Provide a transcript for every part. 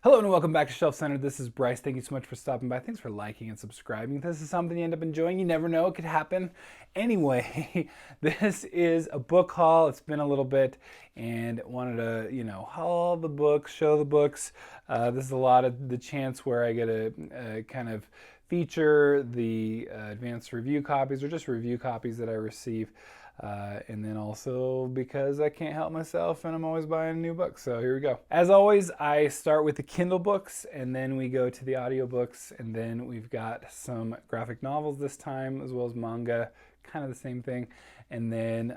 Hello and welcome back to Shelf Center. This is Bryce. Thank you so much for stopping by. Thanks for liking and subscribing. If this is something you end up enjoying, you never know, it could happen. Anyway, this is a book haul. It's been a little bit and wanted to, haul the books, show the books. This is a lot of the chance where I get to kind of feature the advanced review copies or just review copies that I receive. And then also because I can't help myself and I'm always buying new books. So here we go. As always, I start with the Kindle books and then we go to the audiobooks, and then we've got some graphic novels this time as well as manga, kind of the same thing, and then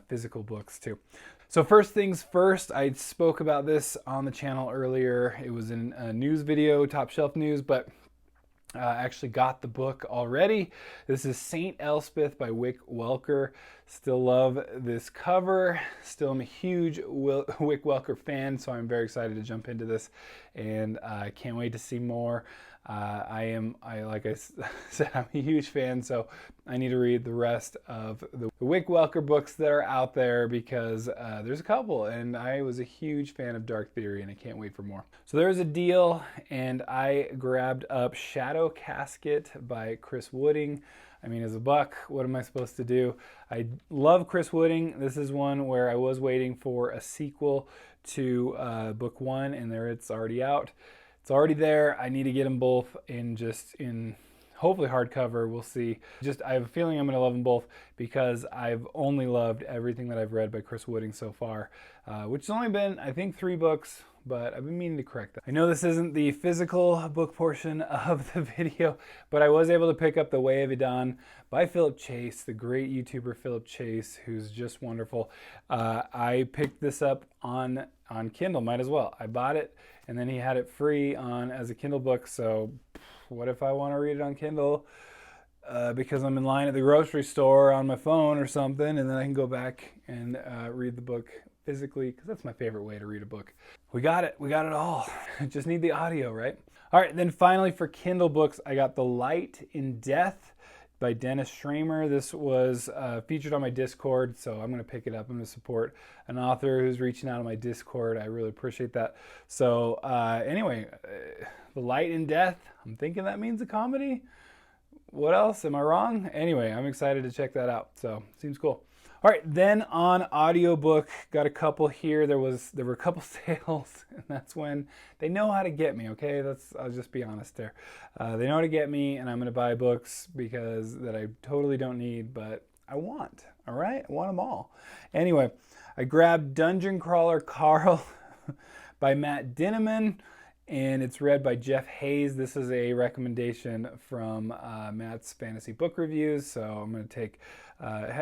physical books too. So first things first, I spoke about this on the channel earlier. It was in a news video, Top Shelf News, but actually got the book already. This is Saint Elspeth by Wick Welker. Still love this cover. Still am a huge Wick Welker fan, so I'm very excited to jump into this, and I can't wait to see more. Like I said, I'm a huge fan, so I need to read the rest of the Wick Welker books that are out there because there's a couple, and I was a huge fan of Dark Theory, and I can't wait for more. So there's a deal, and I grabbed up Shadow Casket by Chris Wooding. I mean, as a buck, what am I supposed to do? I love Chris Wooding. This is one where I was waiting for a sequel to book one, and there it's already out. It's already there. I need to get them both in hopefully hardcover. We'll see. I have a feeling I'm going to love them both because I've only loved everything that I've read by Chris Wooding so far, which has only been, I think, 3 books, but I've been meaning to correct that. I know this isn't the physical book portion of the video, but I was able to pick up The Way of Idan by Philip Chase, the great YouTuber Philip Chase, who's just wonderful. I picked this up on Kindle, might as well. I bought it, and then he had it free as a Kindle book, so what if I want to read it on Kindle because I'm in line at the grocery store on my phone or something, and then I can go back and read the book physically, because that's my favorite way to read a book. We got it all. Just need the audio, right? All right, then finally for Kindle books, I got The Light in Death by Dennis Schramer. This was featured on my Discord, so I'm going to pick it up. I'm going to support an author who's reaching out on my Discord. I really appreciate that. So anyway, The Light in Death, I'm thinking that means a comedy. What else? Am I wrong? Anyway, I'm excited to check that out. So seems cool. All right, then on audiobook, got a couple here. There were a couple sales, and that's when they know how to get me, okay? I'll just be honest there. They know how to get me, and I'm going to buy books that I totally don't need, but I want, all right? I want them all. Anyway, I grabbed Dungeon Crawler Carl by Matt Dinneman, and it's read by Jeff Hayes. This is a recommendation from Matt's Fantasy Book Reviews, so I'm going to take.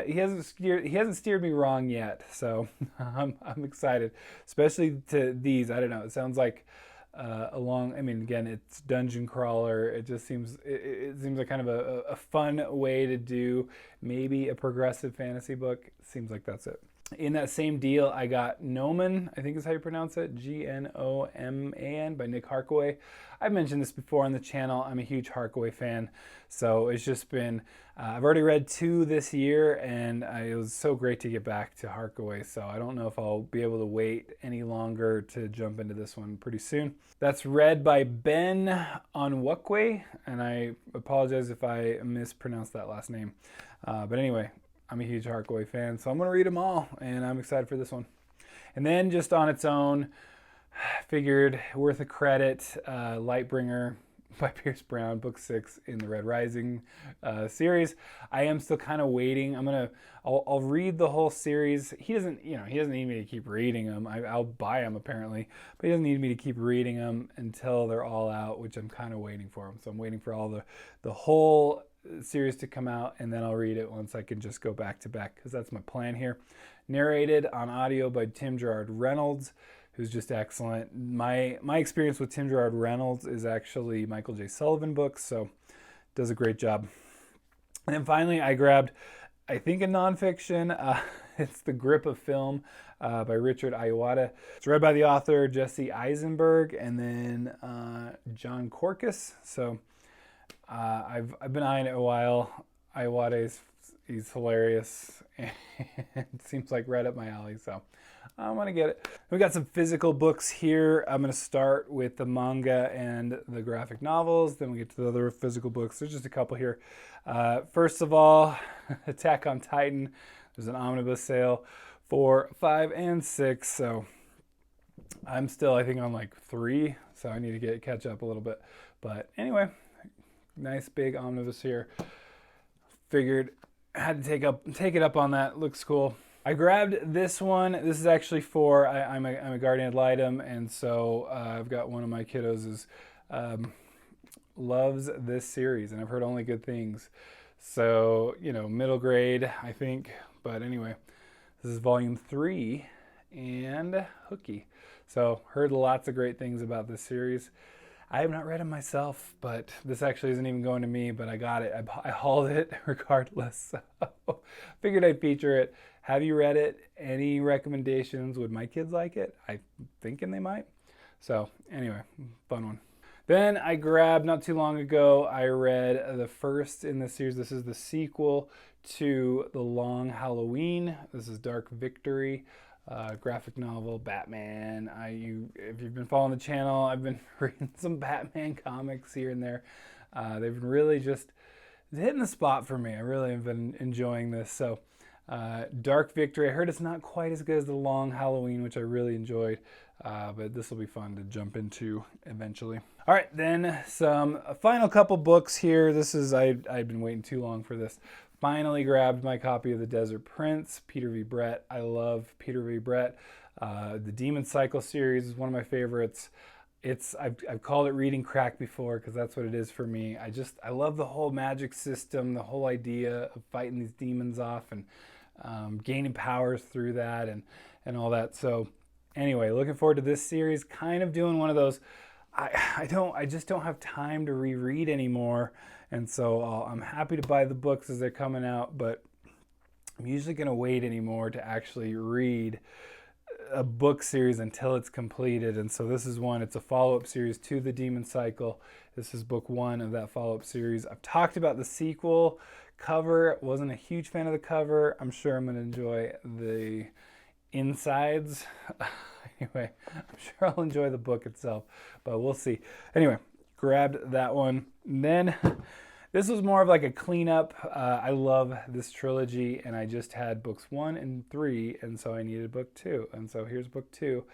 He hasn't steered me wrong yet, so I'm excited, especially to these. I don't know. It sounds like again, it's Dungeon Crawler. It just seems like kind of a fun way to do maybe a progressive fantasy book. Seems like that's it. In that same deal, I got Gnomon, I think is how you pronounce it, Gnoman, by Nick Harkaway. I've mentioned this before on the channel. I'm a huge Harkaway fan, so it's just been, I've already read 2 this year, and it was so great to get back to Harkaway, so I don't know if I'll be able to wait any longer to jump into this one pretty soon. That's read by Ben Onwukwe, and I apologize if I mispronounced that last name. But anyway, I'm a huge Harkaway fan, so I'm going to read them all, and I'm excited for this one. And then just on its own, figured worth a credit, Lightbringer by Pierce Brown, book 6 in the Red Rising series. I am still kind of waiting. I'll read the whole series. He doesn't need me to keep reading them. I'll buy them apparently, but he doesn't need me to keep reading them until they're all out, which I'm kind of waiting for them. So I'm waiting for all the whole series to come out, and then I'll read it once I can just go back to back, because that's my plan here. Narrated on audio by Tim Gerard Reynolds, who's just excellent. My experience with Tim Gerard Reynolds is actually Michael J. Sullivan books, so does a great job. And then finally, I grabbed, I think, a nonfiction. It's The Grip of Film by Richard Ayoade. It's read by the author Jesse Eisenberg and then John Corcus. So I've been eyeing it a while. Ayoade he's hilarious and it seems like right up my alley. So I want to get it. We got some physical books here. I'm going to start with the manga and the graphic novels. Then we get to the other physical books. There's just a couple here. First of all, Attack on Titan. There's an omnibus sale for 5 and 6. So I'm still, I think, on like 3. So I need to catch up a little bit. But anyway, nice big omnibus here. Figured I had to take it up on that. Looks cool. I grabbed this one. This is actually for, I'm a guardian ad litem, and so I've got one of my kiddos loves this series, and I've heard only good things. So, you know, middle grade, I think. But anyway, this is volume 3 and Hooky. So heard lots of great things about this series. I have not read it myself, but this actually isn't even going to me, but I got it. I hauled it regardless. So figured I'd feature it. Have you read it? Any recommendations? Would my kids like it? I'm thinking they might. So anyway, fun one. Then I grabbed, not too long ago, I read the first in the series. This is the sequel to The Long Halloween. This is Dark Victory. Graphic novel, Batman. If you've been following the channel, I've been reading some Batman comics here and there. They've been really just hitting the spot for me. I really have been enjoying this. So, Dark Victory. I heard it's not quite as good as The Long Halloween, which I really enjoyed, but this will be fun to jump into eventually. All right, then a final couple books here. This is I've been waiting too long for this. Finally grabbed my copy of The Desert Prince, Peter V. Brett. I love Peter V. Brett. The Demon Cycle series is one of my favorites. I've called it reading crack before because that's what it is for me. I love the whole magic system, the whole idea of fighting these demons off and gaining powers through that and all that. So anyway, looking forward to this series. Kind of doing one of those. I just don't have time to reread anymore. And so I'm happy to buy the books as they're coming out, but I'm usually going to wait anymore to actually read a book series until it's completed. And so this is one. It's a follow-up series to The Demon Cycle. This is book 1 of that follow-up series. I've talked about the sequel cover. Wasn't a huge fan of the cover. I'm sure I'm going to enjoy the insides. Anyway, I'm sure I'll enjoy the book itself, but we'll see. Anyway, grabbed that one. And then this was more of like a cleanup. I love this trilogy, and I just had books 1 and 3, and so I needed book 2. And so here's book 2.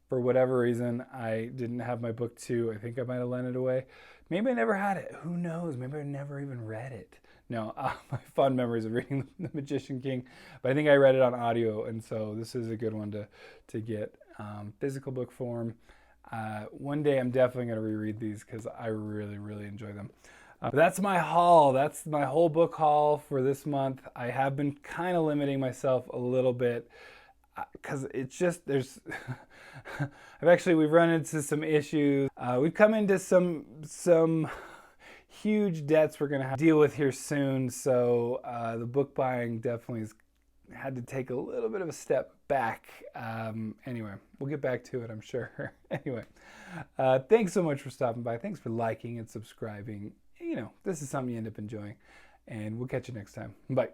For whatever reason, I didn't have my book 2. I think I might have lent it away. Maybe I never had it. Who knows? Maybe I never even read it. No, my fond memories of reading The Magician King, but I think I read it on audio, and so this is a good one to get physical book form. One day I'm definitely going to reread these because I really, really enjoy them. But that's my haul. That's my whole book haul for this month. I have been kind of limiting myself a little bit because it's just, we've run into some issues. We've come into some huge debts we're going to have to deal with here soon. So the book buying definitely has had to take a little bit of a step back. Anyway, we'll get back to it, I'm sure. Anyway, thanks so much for stopping by. Thanks for liking and subscribing. You know, this is something you end up enjoying, and we'll catch you next time. Bye.